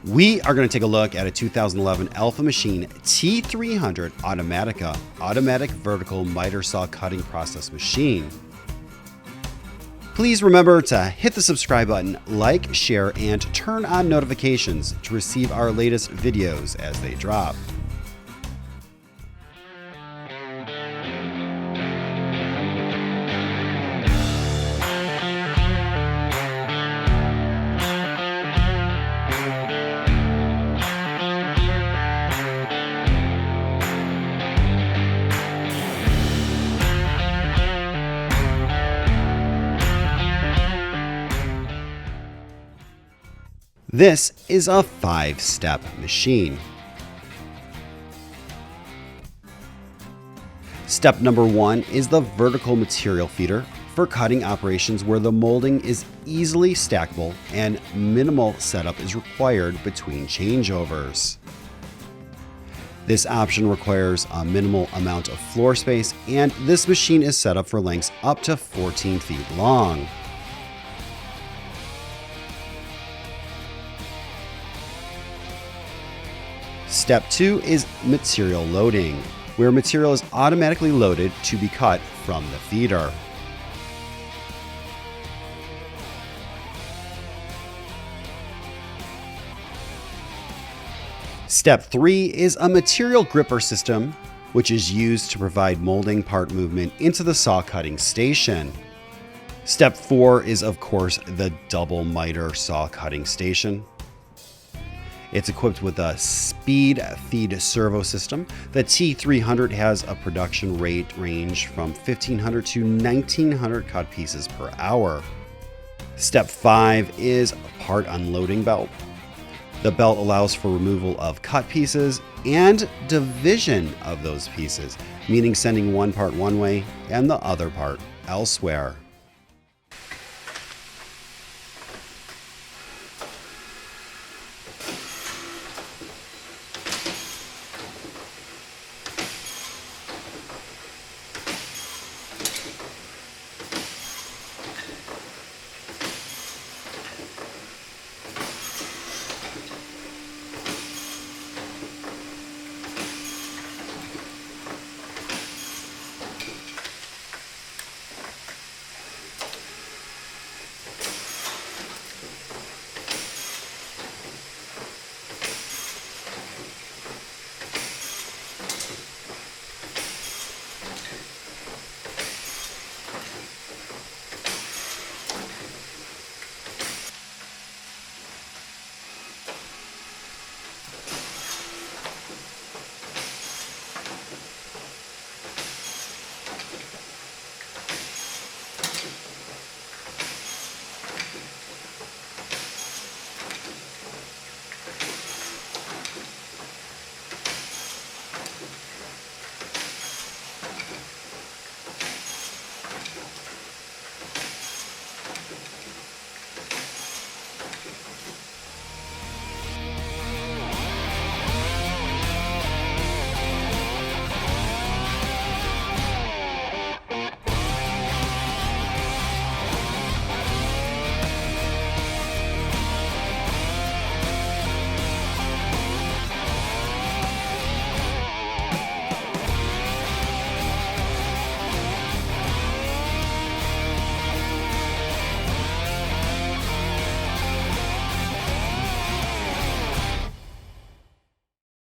We are going to take a look at a 2011 AlfaMacchine T300 Automatica automatic vertical miter saw cutting process machine. Please remember to hit the subscribe button, like, share, and turn on notifications to receive our latest videos as they drop. This is a 5-step machine. Step number 1 is the vertical material feeder for cutting operations where the molding is easily stackable and minimal setup is required between changeovers. This option requires a minimal amount of floor space, and this machine is set up for lengths up to 14 feet long. Step 2 is material loading, where material is automatically loaded to be cut from the feeder. Step 3 is a material gripper system, which is used to provide molding part movement into the saw cutting station. Step 4 is, of course, the double miter saw cutting station. It's equipped with a speed feed servo system. The T300 has a production rate range from 1,500 to 1,900 cut pieces per hour. Step 5 is a part unloading belt. The belt allows for removal of cut pieces and division of those pieces, meaning sending one part one way and the other part elsewhere.